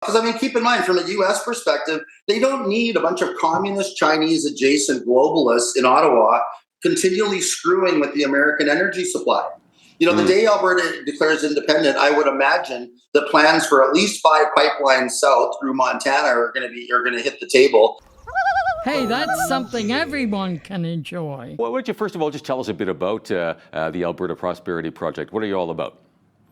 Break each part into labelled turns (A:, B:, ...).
A: Because, I mean, keep in mind, from a U.S. perspective, they don't need a bunch of communist, Chinese adjacent globalists in Ottawa continually screwing with the American energy supply. The day Alberta declares independent, I would imagine that plans for at least 5 pipelines south through Montana are going to hit the table.
B: Hey, that's something everyone can enjoy.
C: Well, why don't you first of all just tell us a bit about the Alberta Prosperity Project? What are you all about?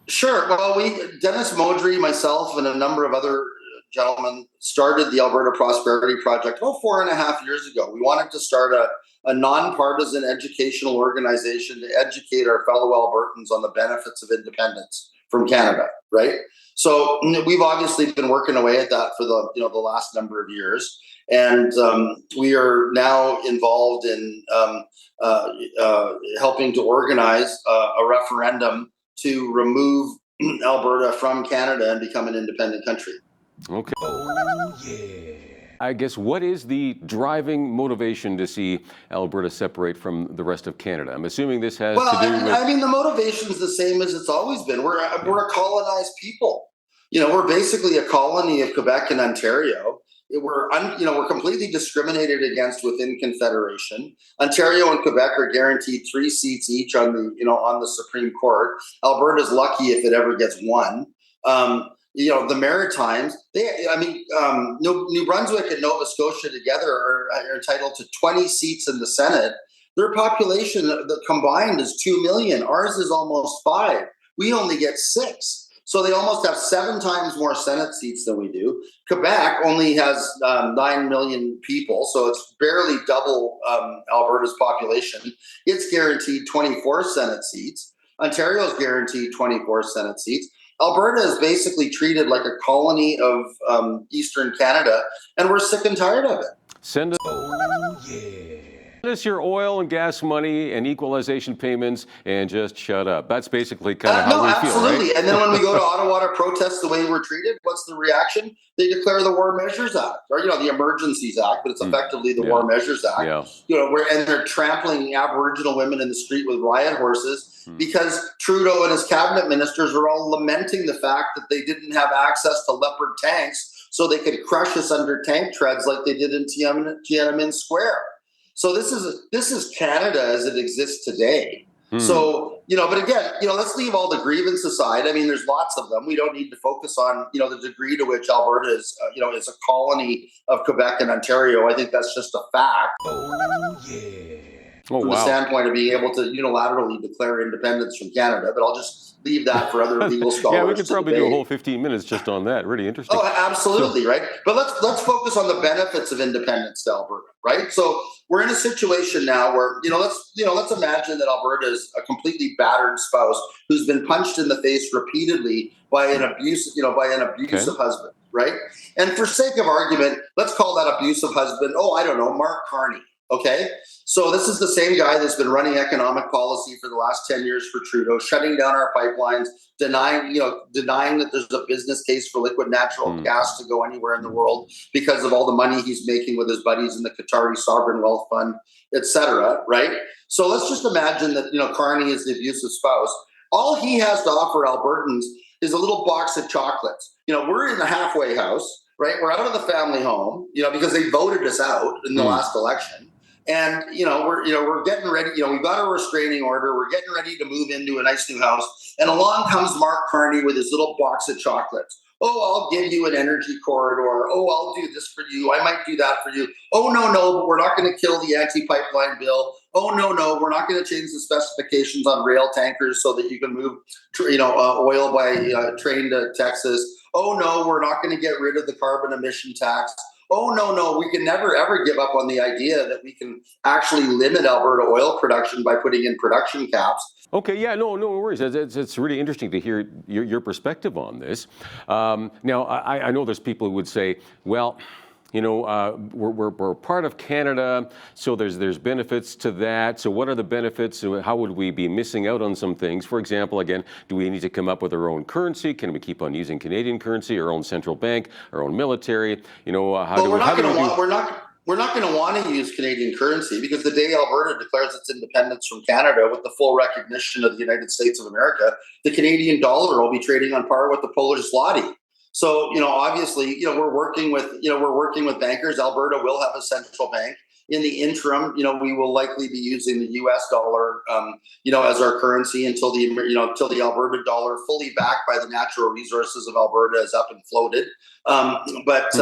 A: Sure. Well, Dennis Modry, myself, and a number of other gentlemen started the Alberta Prosperity Project about 4.5 years ago. We wanted to start a nonpartisan educational organization to educate our fellow Albertans on the benefits of independence from Canada, right? So we've obviously been working away at that for the last number of years, and we are now involved in helping to organize a referendum to remove Alberta from Canada and become an independent country.
C: Okay. Oh, yeah. I guess what is the driving motivation to see Alberta separate from the rest of Canada? I'm assuming this has to do with...
A: I mean, the motivation is the same as it's always been. We're a colonized people. We're basically a colony of Quebec and Ontario. We're completely discriminated against within Confederation. Ontario and Quebec are guaranteed 3 seats each on the Supreme Court. Alberta's lucky if it ever gets 1. The Maritimes, New Brunswick and Nova Scotia together are entitled to 20 seats in the Senate. Their population combined is 2 million. Ours is almost 5. We only get 6. So they almost have 7 times more Senate seats than we do. Quebec only has 9 million people, so it's barely double Alberta's population. It's guaranteed 24 Senate seats. Ontario's guaranteed 24 Senate seats. Alberta is basically treated like a colony of Eastern Canada, and we're sick and tired of it.
C: Send us your oil and gas money and equalization payments and just shut up. That's basically kind of how we feel, right?
A: Absolutely. And then when we go to Ottawa to protest the way we're treated, what's the reaction? They declare the War Measures Act, or the Emergencies Act, but it's effectively the War Measures Act. Yeah. And they're trampling Aboriginal women in the street with riot horses because Trudeau and his cabinet ministers are all lamenting the fact that they didn't have access to Leopard tanks so they could crush us under tank treads like they did in Tiananmen Square. So this is Canada as it exists today. So, but again, let's leave all the grievances aside. I mean, there's lots of them. We don't need to focus on, the degree to which Alberta is, is a colony of Quebec and Ontario. I think that's just a fact.
C: Oh, yeah.
A: From the standpoint of being able to unilaterally declare independence from Canada, but I'll just leave that for other legal scholars.
C: Yeah, we could probably do a whole 15 minutes just on that. Really interesting.
A: Oh, absolutely, right? But let's focus on the benefits of independence to Alberta, right? So we're in a situation now where let's imagine that Alberta is a completely battered spouse who's been punched in the face repeatedly by an abusive husband, right? And for sake of argument, let's call that abusive husband, Mark Carney. Okay, so this is the same guy that's been running economic policy for the last 10 years for Trudeau, shutting down our pipelines, denying that there's a business case for liquid natural gas to go anywhere in the world because of all the money he's making with his buddies in the Qatari Sovereign Wealth Fund, etc. Right? So let's just imagine that Carney is the abusive spouse. All he has to offer Albertans is a little box of chocolates. We're in the halfway house, right? We're out of the family home, because they voted us out in the last election. And, we're getting ready, we've got a restraining order. We're getting ready to move into a nice new house. And along comes Mark Carney with his little box of chocolates. Oh, I'll give you an energy corridor. Oh, I'll do this for you. I might do that for you. Oh, no, but we're not going to kill the anti-pipeline bill. Oh, no, we're not going to change the specifications on rail tankers so that you can move, oil by train to Texas. Oh, no, we're not going to get rid of the carbon emission tax. Oh, no, we can never, ever give up on the idea that we can actually limit Alberta oil production by putting in production caps.
C: Okay, yeah, no worries. It's really interesting to hear your perspective on this. Now, I know there's people who would say, well, we're part of Canada, so there's benefits to that. So what are the benefits? How would we be missing out on some things? For example, again, do we need to come up with our own currency? Can we keep on using Canadian currency, our own central bank, our own military?
A: We're not going to want to use Canadian currency because the day Alberta declares its independence from Canada with the full recognition of the United States of America, the Canadian dollar will be trading on par with the Polish zloty. So, obviously, we're working with bankers. Alberta will have a central bank. In the interim, we will likely be using the U.S. dollar, as our currency until the Alberta dollar, fully backed by the natural resources of Alberta, is up and floated. But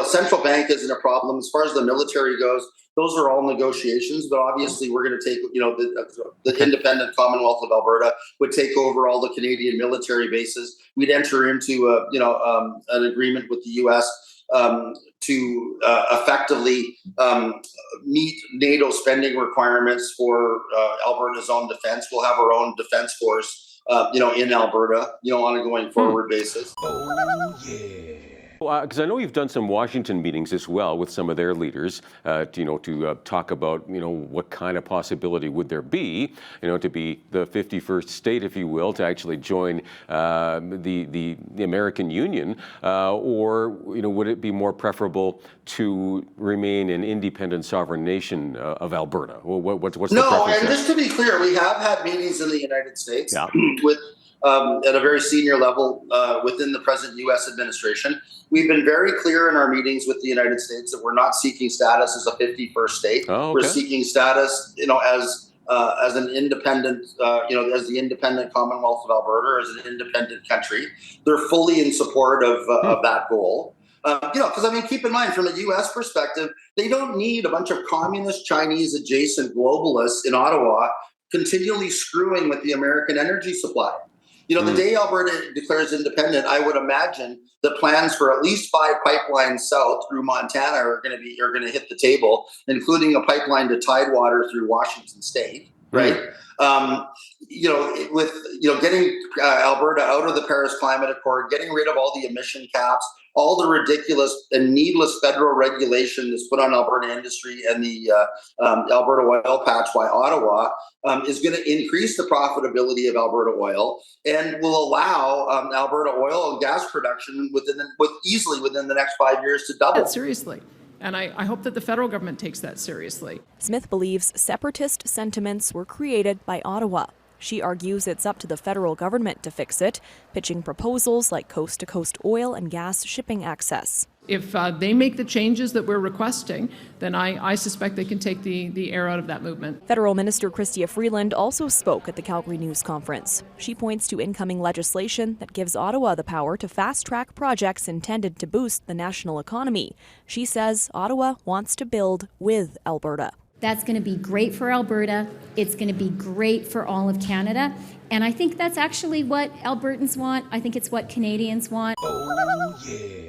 A: central bank isn't a problem. As far as the military goes, those are all negotiations. But obviously, we're going to take, the independent Commonwealth of Alberta would take over all the Canadian military bases. We'd enter into an agreement with the U.S. To effectively meet NATO spending requirements for Alberta's own defense. We'll have our own defense force, in Alberta, on a going forward basis.
C: Oh, yeah. Because I know you've done some Washington meetings as well with some of their leaders, to talk about, what kind of possibility would there be, to be the 51st state, if you will, to actually join the American Union, or would it be more preferable to remain an independent sovereign nation of Alberta? What's the preference?
A: No, and just to be clear, we have had meetings in the United States with at a very senior level within the present U.S. administration. We've been very clear in our meetings with the United States that we're not seeking status as a 51st state.
C: Oh, okay.
A: We're seeking status, as an independent, as the independent Commonwealth of Alberta, as an independent country. They're fully in support of that goal. Because keep in mind, from a U.S. perspective, they don't need a bunch of communist, Chinese adjacent globalists in Ottawa continually screwing with the American energy supply. The day Alberta declares independent, I would imagine that plans for at least 5 pipelines south through Montana are going to hit the table, including a pipeline to Tidewater through Washington State, right? With getting Alberta out of the Paris Climate Accord, getting rid of all the emission caps, all the ridiculous and needless federal regulation that's put on Alberta industry and the Alberta oil patch by Ottawa is going to increase the profitability of Alberta oil and will allow Alberta oil and gas production easily within the next 5 years to double.
D: Seriously. And I hope that the federal government takes that seriously.
E: Smith believes separatist sentiments were created by Ottawa. She argues it's up to the federal government to fix it, pitching proposals like coast-to-coast oil and gas shipping access.
D: If they make the changes that we're requesting, then I suspect they can take the air out of that movement.
E: Federal Minister Chrystia Freeland also spoke at the Calgary News Conference. She points to incoming legislation that gives Ottawa the power to fast-track projects intended to boost the national economy. She says Ottawa wants to build with Alberta.
F: That's going to be great for Alberta. It's going to be great for all of Canada. And I think that's actually what Albertans want. I think it's what Canadians want.
C: Oh, yeah.